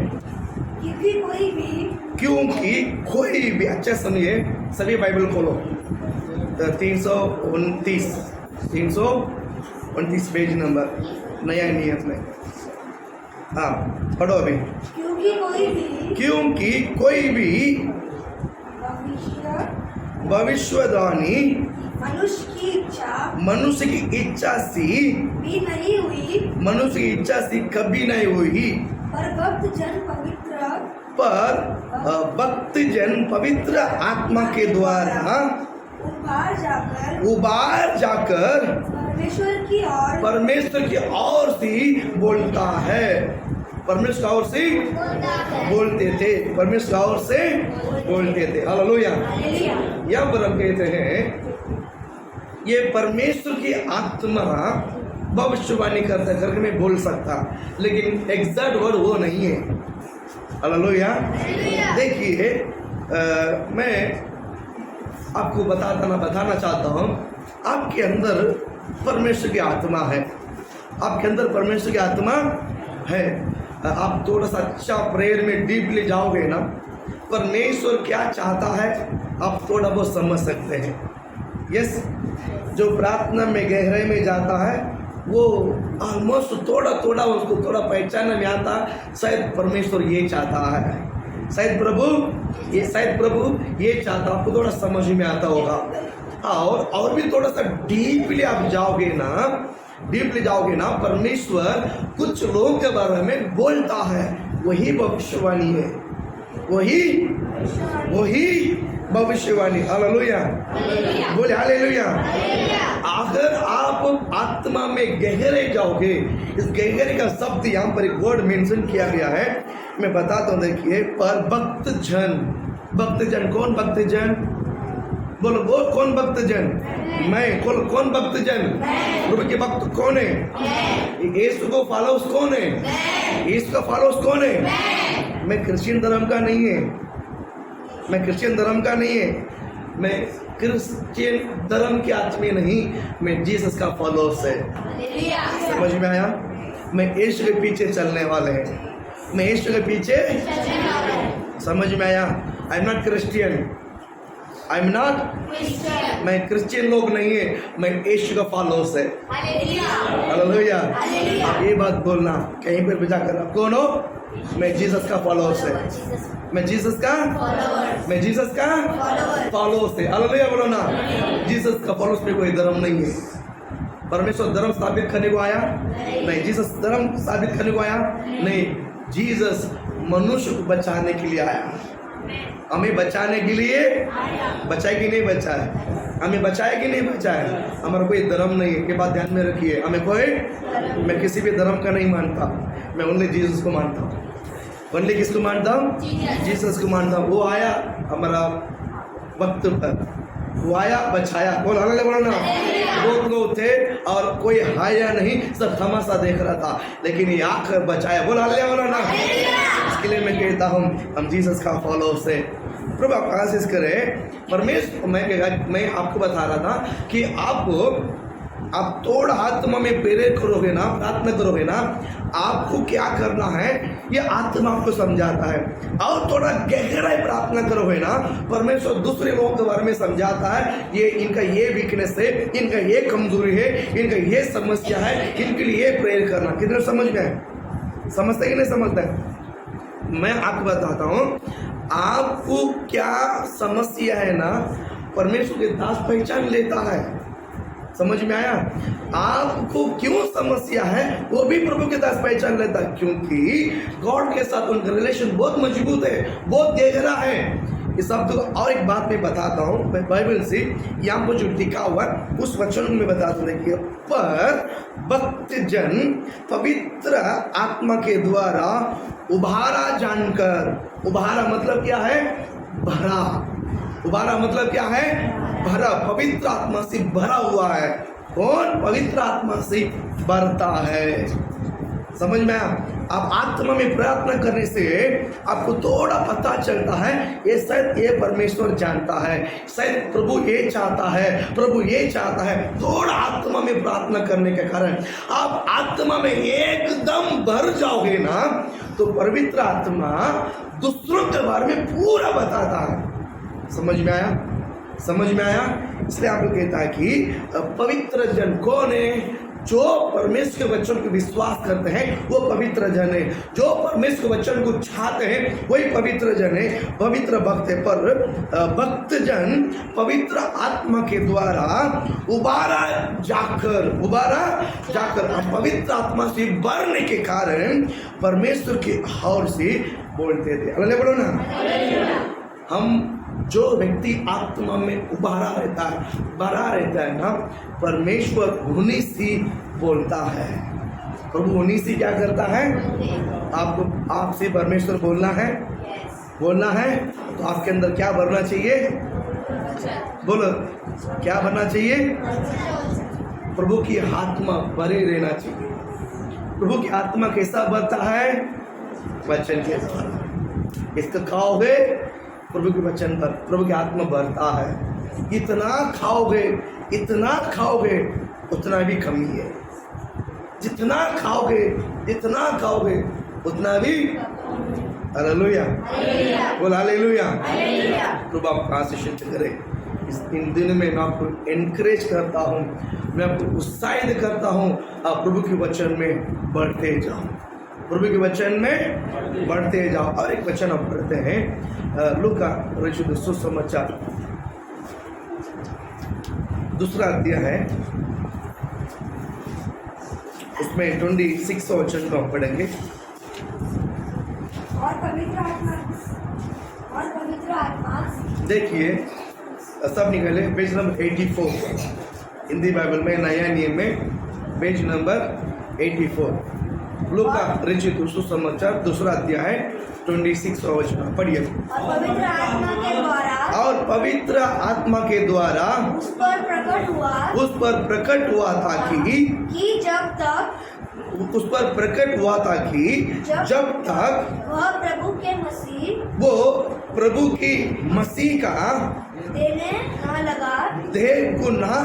क्योंकि कोई भी, अच्छा सुनिए, सभी बाइबल खोलो। 329 पेज नंबर, नया नहीं है अपने। हाँ पढ़ो अभी। क्योंकि कोई भी भविष्यवाणी मनुष्य की इच्छा से भी नहीं हुई, मनुष्य की इच्छा से कभी नहीं हुई, पर भक्त जन पवित्र आत्मा के द्वारा उबार जाकर परमेश्वर की ओर से बोलता है। परमेश्वर की ओर से बोलते थे, परमेश्वर की ओर से बोलते थे। हालेलुया। यहाँ पर हम कहते हैं ये परमेश्वर की आत्मा भविष्यवाणी करता करके मैं बोल सकता, लेकिन एग्जैक्ट वर्ड वो नहीं है। हालेलुया। देखिए मैं आपको बताना चाहता हूँ, आपके अंदर परमेश्वर की आत्मा है, आपके अंदर परमेश्वर की आत्मा है। आप थोड़ा सा अच्छा प्रेयर में डीपली जाओगे ना, परमेश्वर क्या चाहता है आप थोड़ा बहुत समझ सकते हैं। यस, जो प्रार्थना में गहराई में जाता है वो ऑलमोस्ट थोड़ा उसको थोड़ा पहचानने में आता, शायद परमेश्वर ये चाहता है, शायद प्रभु ये चाहता, आपको थोड़ा समझ में आता होगा। और भी थोड़ा सा डीपली आप जाओगे ना, परमेश्वर कुछ लोगों के बारे में बोलता है, वही भविष्यवाणी है, वही भविष्यवाणी। हालेलुया, बोले हालेलुया। अगर आप आत्मा में गहरे जाओगे, इस गहरे का शब्द यहाँ पर एक वर्ड मेंशन किया गया है, मैं बताता हूँ। देखिए, पर भक्तजन कौन? भक्तजन बोलो, वो कौन भक्तजन? मैं। कौन भक्तजन? प्रभु के भक्त कौन है? यीशु को फॉलोअर्स कौन है? यीशु का फॉलोअर्स कौन है? मैं क्रिश्चियन धर्म का नहीं है, मैं क्रिश्चियन धर्म के आत्मी नहीं, मैं जीसस का फॉलोअर्स है। समझ में आया? मैं यीशु के पीछे चलने वाले हैं, मैं यीशु के पीछे। समझ में आया? आई एम नॉट क्रिश्चियन, मैं क्रिश्चियन लोग नहीं है, मैं यीशु का फॉलोअर्स है। हालेलुया। आप ये बात बोलना कहीं पर भी जाकर, आप कौन हो? मैं जीसस का फॉलोअर्स है, मैं जीसस का फॉलोअर्स है। हालेलुया बोलो ना। जीसस का फॉलोअर्स में कोई धर्म नहीं है। परमेश्वर धर्म स्थापित करने को आया नहीं, जीसस धर्म स्थापित करने को आया नहीं। जीसस मनुष्य को बचाने के लिए आया, हमें बचाने के लिए। बचाए कि नहीं बचाए? हमें बचाए कि नहीं बचाए? हमारा कोई धर्म नहीं है, ये बात ध्यान में रखिए। मैं किसी भी धर्म का नहीं मानता, मैं ओनली जीसस को मानता हूँ। ओनली किसको मानता हूँ? जीसस को मानता हूँ। वो आया हमारा वक्त पर, वो आया बचाया। बोलो ना। बहुत लोग थे और कोई आया नहीं, सब तमाशा देख रहा था, लेकिन ये आकर बचाया। बोलो ना। इसके लिए मैं कहता हूँ हम जीसस का फॉलोअर्स है। प्रभु आप आशीष करें। परमेश्वर मैं आपको बता रहा था कि आप थोड़ा आत्मा में प्रेरित करोगे ना, प्रार्थना करोगे ना, आपको क्या करना है ये आत्मा आपको समझाता है। और थोड़ा गहराई प्रार्थना करोगे ना, परमेश्वर दूसरे लोगों के बारे में समझाता है, ये इनका ये वीकनेस है, इनका ये कमजोरी है, इनका ये समस्या है, इनके लिए ये प्रेयर करना। कितने समझ में? समझते कि नहीं समझते? मैं आपको बताता हूँ, आपको क्या समस्या है ना, परमेश्वर के दास पहचान लेता है। समझ में आया? आपको क्यों समस्या है वो भी प्रभु के दास पहचान लेता है, क्योंकि गॉड के साथ उनका रिलेशन बहुत मजबूत है, बहुत गहरा है। इस शब्द को और एक बात मैं बताता हूँ, मैं बाइबल से यहाँ पर जो लिखा हुआ उस वचन में बताता हूँ। देखिए, पर भक्तजन पवित्र आत्मा के द्वारा उभारा जानकर, उभारा मतलब क्या है? भरा। उभारा मतलब क्या है? भरा, पवित्र आत्मा से भरा हुआ है। कौन पवित्र आत्मा से भरता है? समझ में आया? आप आत्मा में प्रार्थना करने से आपको थोड़ा पता चलता है, ये शायद ये परमेश्वर जानता है, शायद प्रभु ये चाहता है, प्रभु ये चाहता है। थोड़ा आत्मा में प्रार्थना करने के कारण आप आत्मा में एकदम भर जाओगे ना, तो पवित्र आत्मा दूसरों के बारे में पूरा बताता है। समझ में आया? समझ में आया? इसलिए आपको कहता है कि पवित्र जन कौन है? जो परमेश्वर के वचन को विश्वास करते हैं वो पवित्र जन है। जो परमेश्वर के वचन को चाहते हैं वही पवित्र जन है, पवित्र भक्त है। पर भक्त जन पवित्र आत्मा के द्वारा उबारा जाकर पवित्र आत्मा से भरने के कारण परमेश्वर की ओर से बोलते थे। अल्लाह बोलो ना। हम जो व्यक्ति आत्मा में उबारा रहता है, भरा रहता है ना, परमेश्वर उन्हीं से बोलता है। प्रभु उन्हीं से क्या करता है? आपको आपसे परमेश्वर बोलना है, बोलना है तो आपके अंदर क्या भरना चाहिए? बोलो, क्या भरना चाहिए? प्रभु की आत्मा भरे रहना चाहिए। प्रभु की आत्मा कैसा भरता है? वचन के द्वारा। इसका खाओगे प्रभु के वचन पर, प्रभु की आत्मा भरता है। इतना खाओगे, इतना खाओगे, उतना भी कमी है। जितना खाओगे, जितना खाओगे, उतना भी। हालेलुया, बोल हालेलुया। प्रभु आपको आशीषित करे। इन दिनों में मैं आपको एनकरेज करता हूँ, मैं आपको उत्साहित करता हूँ, आप प्रभु के वचन में बढ़ते जाओ, प्रभु के वचन में बढ़ते जाओ। और एक वचन हम पढ़ते हैं, लूका रचित सुसमाचार 2 अध्याय है, उसमें 26 वचन को हम पढ़ेंगे। और पवित्र आत्मा देखिए, सब निकले पेज नंबर 84 हिंदी बाइबल में, नया नियम में पेज नंबर 84, लूका रचित सुसमाचार 2 अध्याय 26 वचन पढ़िए। और पवित्र आत्मा के द्वारा, और पवित्र आत्मा के द्वारा उस पर प्रकट हुआ था कि जब तक वह प्रभु की मसीह का देने न लगा, देह को ना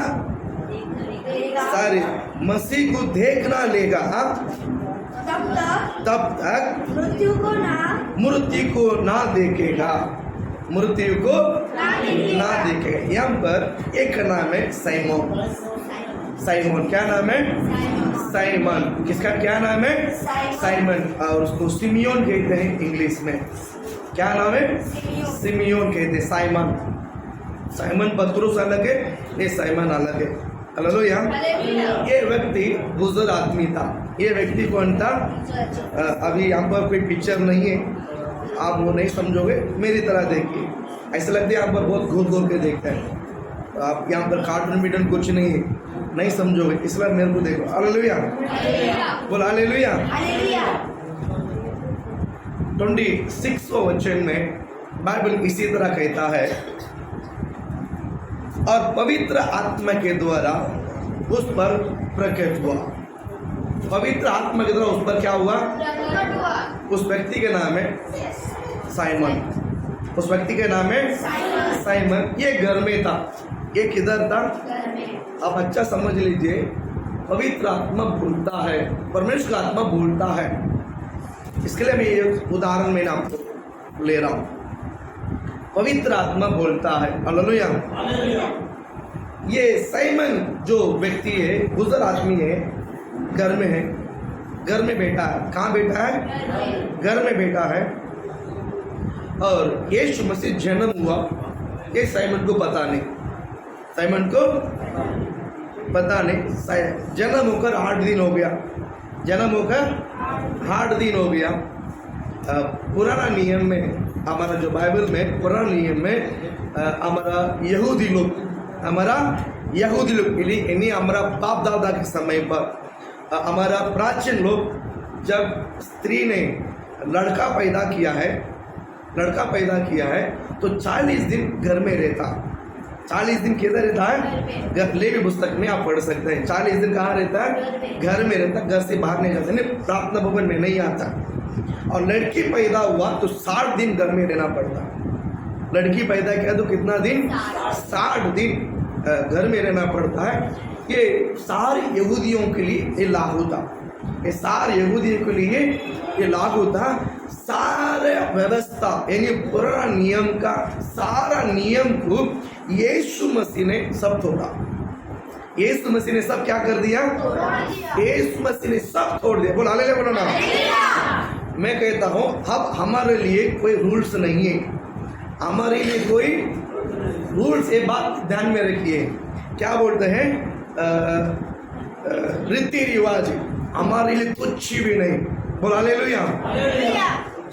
सारे मसीह को देखना लेगा, तब तक मृत्यु को ना देखेगा, मृत्यु को ना देखेगा। यहाँ पर एक नाम है साइमन। साइमन क्या नाम है? साइमन। किसका क्या नाम है? साइमन। और उसको सिमियोन कहते हैं इंग्लिश में। क्या नाम है? सिमियोन कहते हैं। साइमन, साइमन पत्रुस अलग है, ये साइमन अलग है। हालेलुया। ये व्यक्ति बुजुर्ग आदमी था। ये व्यक्ति कौन था? अभी यहाँ पर कोई पिक्चर नहीं है, आप वो नहीं समझोगे, मेरी तरह देखिए। ऐसा लगता है यहाँ पर बहुत घूर घूर के देखते हैं, तो आप यहाँ पर कार्टून वीटन कुछ नहीं है, नहीं समझोगे, इसलिए मेरे को देखो। हालेलुया, बोल हालेलुया। 26 वचन में बाइबल इसी तरह कहता है, और पवित्र आत्मा के द्वारा उस पर प्रकट हुआ। पवित्र आत्मा के द्वारा उस पर क्या हुआ? उस व्यक्ति के नाम है साइमन। उस व्यक्ति के नाम है साइमन। ये घर में था। ये किधर था? आप अच्छा समझ लीजिए, पवित्र आत्मा भूलता है, परमेश्वर का आत्मा भूलता है। इसके लिए मैं ये उदाहरण मैंने आपको ले रहा हूँ। पवित्र आत्मा बोलता है। हालेलुया। ये साइमन जो व्यक्ति है, बुजुर्ग आदमी है, घर में है, घर में बैठा है। कहाँ बैठा है? घर में बैठा है। और यीशु मसीह जन्म हुआ, ये साइमन को पता नहीं, साइमन को पता नहीं। जन्म होकर 8 दिन हो गया, जन्म होकर 8 दिन हो गया। पुराना नियम में, हमारा जो बाइबल में पुराना नियम में हमारा यहूदी लोग यानी हमारा बाप दादा के समय पर हमारा प्राचीन लोग, जब स्त्री ने लड़का पैदा किया है तो 40 दिन घर में रहता। 40 दिन किधर रहता है? लेवी पुस्तक में आप पढ़ सकते हैं। 40 दिन कहाँ रहता है? घर में रहता, घर से बाहर नहीं जाता, नहीं प्रार्थना भवन में नहीं आता। और लड़की पैदा हुआ तो 60 दिन घर में रहना पड़ता। लड़की पैदा किया तो कितना दिन? 60 दिन घर में रहना पड़ता है। ये सारे यहूदियों के लिए ये लागू था। ये सारे यहूदियों के लिए ये लागू था। सारे व्यवस्था यानी पुराना नियम का सारा नियम को यीशु मसीह ने सब तोड़ा। यीशु मसीह ने सब क्या कर दिया? यीशु मसीह ने सब तोड़ दिया। बोल हालेलुया, बोलो ना। मैं कहता हूँ, अब हमारे लिए कोई रूल्स नहीं है, हमारे लिए कोई रूल्स। ये बात ध्यान में रखिए, क्या बोलते हैं? रीति रिवाज हमारे लिए कुछ भी नहीं। बोल हालेलुया।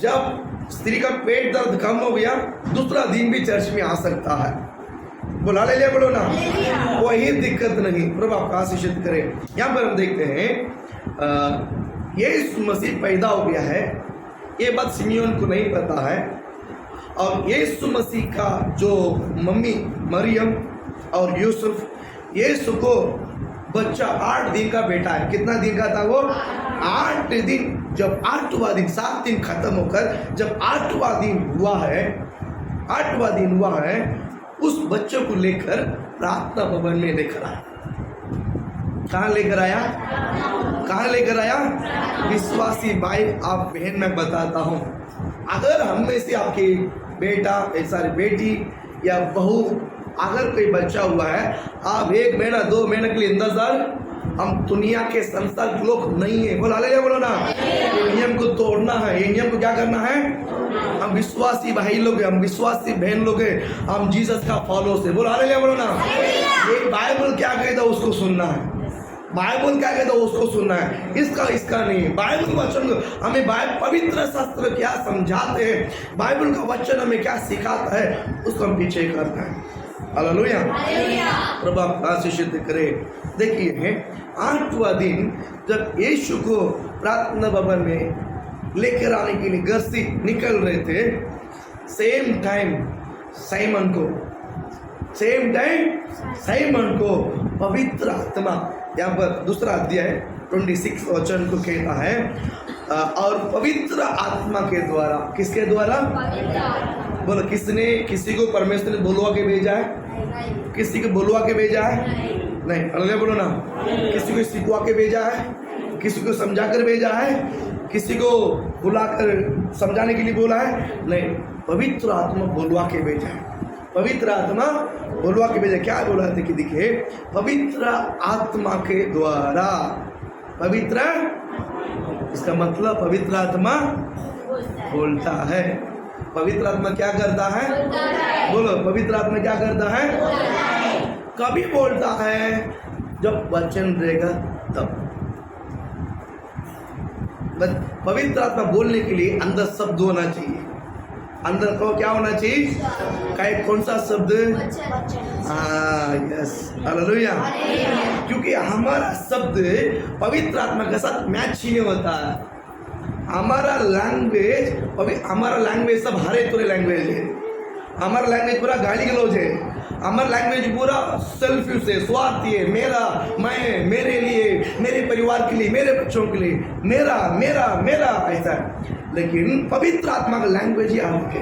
जब स्त्री का पेट दर्द कम हो गया, दूसरा दिन भी चर्च में आ सकता है। बोल हालेलुया, बोलो ना। कोई दिक्कत नहीं। प्रभु आपका आशीषित करे। यहाँ पर हम देखते हैं यीशु मसीह पैदा हो गया है, ये बात सिमियोन को नहीं पता है। और यीशु मसीह का जो मम्मी मरियम और यूसुफ, यीशु को बच्चा 8 दिन का बेटा है। कितना दिन का था वो? 8 दिन। जब 8वां दिन, 7 दिन खत्म होकर जब 8वां दिन हुआ है, उस बच्चे को लेकर प्रार्थना भवन में लेकर आया। कहाँ लेकर आया? विश्वासी भाई आप बहन, मैं बताता हूँ, अगर हम में से आपके बेटा, बेटी या बहू, अगर कोई बच्चा हुआ है, आप 1 महीना 2 महीने के लिए इंतजार, हम दुनिया के संसार के लोग नहीं है। बोलो ना, ये नियम को तोड़ना है। ये नियम को क्या करना है? हम विश्वासी भाई लोग हैं, हम विश्वासी बहन लोग हैं, हम जीसस का फॉलोअर्स है। बोलो ना। ये बाइबल क्या कहता है उसको सुनना है। बाइबल क्या कहता है उसको सुनना है, इसका नहीं। बाइबल वचन हमें पवित्र शास्त्र क्या समझाते हैं, बाइबल का वचन हमें क्या सिखाता है, उसको हम पीछे करना है। हालेलुया। प्रभु आपका आशीष करे। देखिए 8वां दिन जब यीशु को प्रार्थना भवन में लेकर आने के लिए घर से निकल रहे थे, सेम टाइम साइमन को पवित्र आत्मा, यहाँ पर दूसरा अध्याय 26 वचन को कहता है, और पवित्र आत्मा के द्वारा, किसके द्वारा? बोलो, किसने किसी को परमेश्वर ने बुलवा के भेजा है? किसी को बुलवा के भेजा है? नहीं। अल्लाह बोलो ना। किसी को सिखवा के भेजा है? किसी को समझा कर भेजा है? किसी को बुलाकर समझाने के लिए बोला है? नहीं। पवित्र आत्मा बुलवा के भेजा है। पवित्र आत्मा बुलवा के भेजा। क्या बोला था कि देखिए, पवित्र आत्मा के द्वारा, इसका मतलब पवित्र आत्मा बोलता है। पवित्र आत्मा क्या करता है? बोलो, पवित्र आत्मा क्या करता है? कभी बोलता है जब वचन रहेगा तब। पवित्र आत्मा बोलने के लिए अंदर शब्द होना चाहिए। अंदर को क्या होना चाहिए? कौन सा शब्द? Yes, hallelujah. क्योंकि हमारा शब्द पवित्र आत्मा के साथ मैच ही नहीं होता है। हमारा लैंग्वेज सब हरे तुरे लैंग्वेज है। हमारा लैंग्वेज पूरा गाली गलौज है। हमारा लैंग्वेज पूरा सेल्फ यूज है, स्वार्थी है। मेरा, मैं, मेरे लिए, मेरे परिवार के लिए, मेरे बच्चों के लिए, मेरा ऐसा है। लेकिन पवित्र आत्मा का लैंग्वेज ही आपके,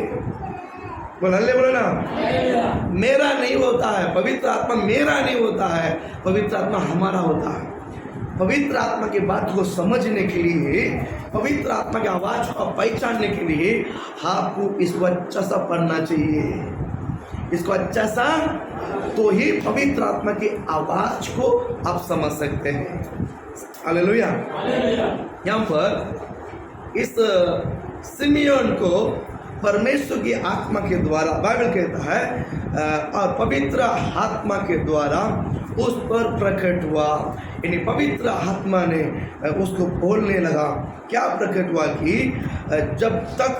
बोलो ना। मेरा नहीं होता है पवित्र आत्मा, मेरा नहीं होता है पवित्र आत्मा, हमारा होता है। पवित्र आत्मा की बात को समझने के लिए, पवित्र आत्मा की आवाज को पहचानने के लिए आपको इसको अच्छा सा पढ़ना चाहिए। इसको अच्छा सा, तो ही पवित्र आत्मा की आवाज को आप समझ सकते हैं। हालेलुया। यहाँ पर इस सिमियोन को परमेश्वर की आत्मा के द्वारा, बाइबल कहता है, और पवित्र आत्मा के द्वारा उस पर प्रकट हुआ। यानी पवित्र आत्मा ने उसको बोलने लगा। क्या प्रकट हुआ कि जब तक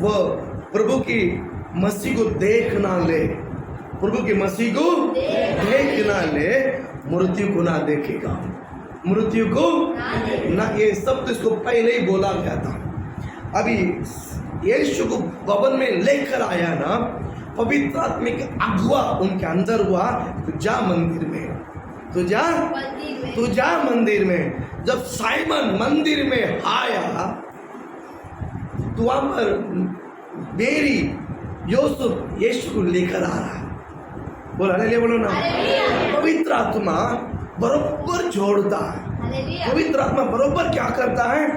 वो प्रभु की मसीह को देख ना ले, प्रभु की मसीह को देख ना ले, मृत्यु को ना देखेगा। मृत्यु को ना, ये शब्द इसको पहले ही बोला गया था। अभी यीशु को भवन में लेकर आया ना, पवित्र आत्मा के अगुआ उनके अंदर हुआ। तो जा मंदिर में, तो जा मंदिर में। जब साइमन मंदिर में आया तो वहां पर मेरी यूसुफ यीशु को लेकर आ रहा है। बोलो ना। पवित्र आत्मा बरोबर जोड़ता है। पवित्र आत्मा बरोबर क्या करता है?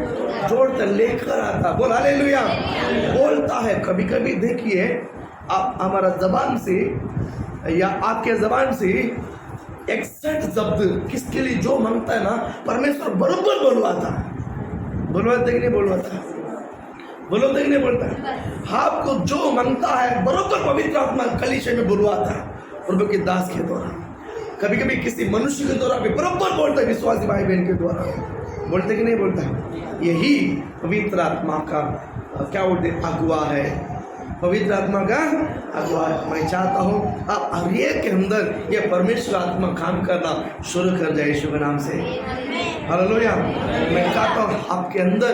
जोड़ता, लेकर आता। बोल हालेलुया। बोलता है। कभी कभी देखिए, आप हमारा जबान से या आपके जबान से एक्सैक्ट शब्द किसके लिए जो मांगता है ना, परमेश्वर बरोबर बोलवाता है। बोलवाता है कि नहीं बोलवाता? बोलो तो नहीं बोलता है। आपको जो मांगता है बरोबर पवित्र आत्मा कलीसिया में बुलवाता है, प्रभु के दास के द्वारा। कभी कभी किसी मनुष्य के द्वारा भी बरोबर बोलता है, विश्वासी भाई बहन के द्वारा। बोलते कि नहीं बोलता है? यही पवित्र आत्मा का क्या बोलते, अगुआ है। पवित्र आत्मा का अगुवाई। मैं चाहता हूँ आप हर एक के अंदर ये परमेश्वर आत्मा काम करना शुरू कर जाए यीशु के नाम से। हालेलुया। मैं चाहता हूँ आपके अंदर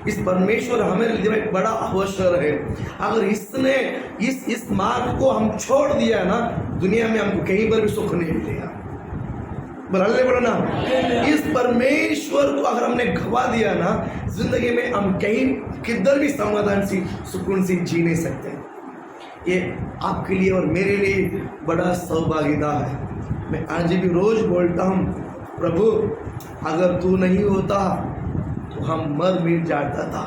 इस परमेश्वर हमारे लिए एक बड़ा अवसर है। अगर इसने इस मार्ग को हम छोड़ दिया ना, दुनिया में हमको कहीं पर भी सुख नहीं मिलेगा। बोलो ना, इस परमेश्वर को अगर हमने गवा दिया ना, जिंदगी में हम कहीं किधर भी समाधान से सुकून से जी नहीं सकते। ये आपके लिए और मेरे लिए बड़ा सौभाग्यता है। मैं आज भी रोज बोलता हूँ, प्रभु अगर तू नहीं होता तो हम मर मिट जाता था।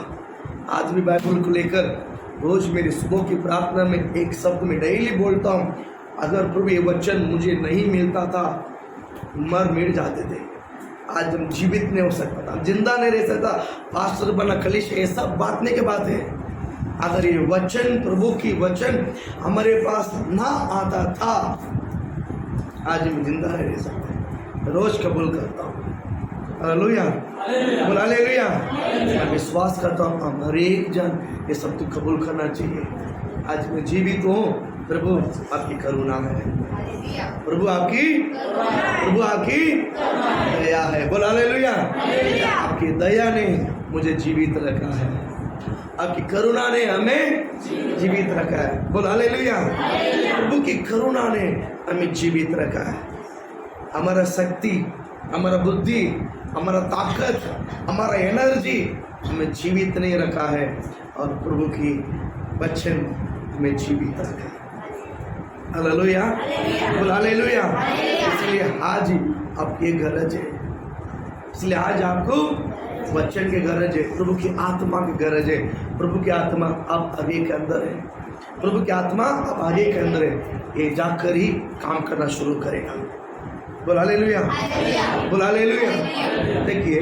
आज भी बाइबल को लेकर रोज मेरी सुबह की प्रार्थना में एक शब्द में डेली बोलता हूँ, अगर प्रभु ये वचन मुझे नहीं मिलता था मर मिट जाते थे। आज हम जीवित नहीं हो सकता था, जिंदा नहीं रह सकता। पास्टर बना कलिश ये सब बात नहीं के बात है। अगर ये वचन प्रभु की वचन हमारे पास ना आता था, आज हम जिंदा नहीं रह सकते। रोज कबूल करता हूँ। हालेलुया, बोल हालेलुया। मैं विश्वास करता हूँ हम हर एक जन ये सब तो कबूल करना चाहिए। आज मैं जीवित हूँ, प्रभु आपकी करुणा है, प्रभु आपकी दया है। बोल हालेलुया। आपकी दया ने मुझे जीवित रखा है, आपकी करुणा ने हमें जीवित रखा है। बोल हालेलुया। प्रभु की करुणा ने हमें जीवित रखा है। हमारा शक्ति, हमारा बुद्धि, हमारा ताकत, हमारा एनर्जी हमें जीवित नहीं रखा है, और प्रभु की वचन हमें जीवित रखा है। हालेलुया, बोल हालेलुया। इसलिए आज आपकी गरज है, इसलिए आज आपको वचन की गरज है, प्रभु की आत्मा की गरज है। प्रभु की आत्मा आप आगे के अंदर है, प्रभु की आत्मा आप आगे के अंदर है। ये जाकर ही काम करना शुरू करेगा। बोल हालेलुया, बोल हालेलुया। देखिए,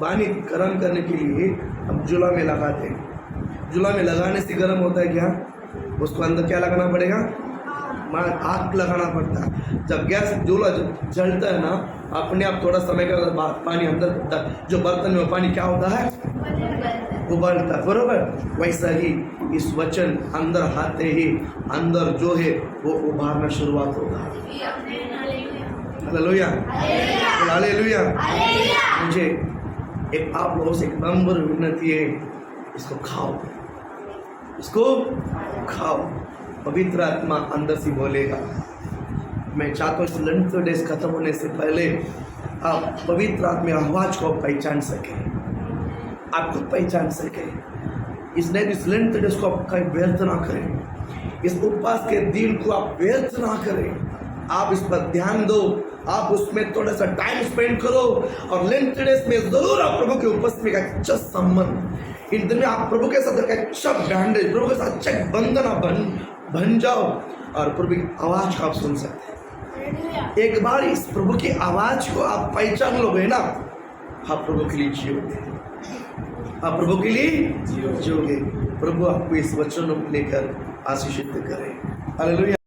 पानी गर्म करने के लिए हम चूल्हा में लगाते हैं। चूल्हा में लगाने से गर्म होता है क्या? उसको अंदर क्या लगाना पड़ेगा? आग लगाना पड़ता है। जब गैस चूल्हा जलता है ना, अपने आप थोड़ा समय के बाद पानी अंदर जो बर्तन में पानी क्या होता है? उबलता है, बरोबर। वैसा ही इस वचन अंदर आते ही अंदर जो है वो उभारना शुरुआत होगा। Hallelujah, hallelujah. मुझे एक आप लोगों से एक नंबर विनती है, इसको खाओ, इसको खाओ। पवित्र आत्मा अंदर से बोलेगा। मैं चाहता हूँ इस लंच डेज खत्म होने से पहले आप पवित्र आत्मा आवाज को पहचान सके, आपको पहचान सके। इसलिए इस लंच डेज को आप कहीं व्यर्थ ना करें, इस उपवास के दिन को आप व्यर्थ ना करें। आप इस पर ध्यान दो, आप उसमें थोड़ा सा टाइम स्पेंड करो, और लेंट डेज में जरूर आप प्रभु के उपस्थिति का अच्छा संबंध, इन दिन में आप प्रभु के साथ एक अच्छा बैंडेज, प्रभु के साथ अच्छा बंधन बन जाओ, और प्रभु की आवाज को आप सुन सकते हैं। एक बार इस प्रभु की आवाज को आप पहचान लोगे ना, आप प्रभु के लिए जियोगे, आप प्रभु के लिए जियोगे। प्रभु आपको इस वचनों को लेकर आशीषित करे। हालेलुया।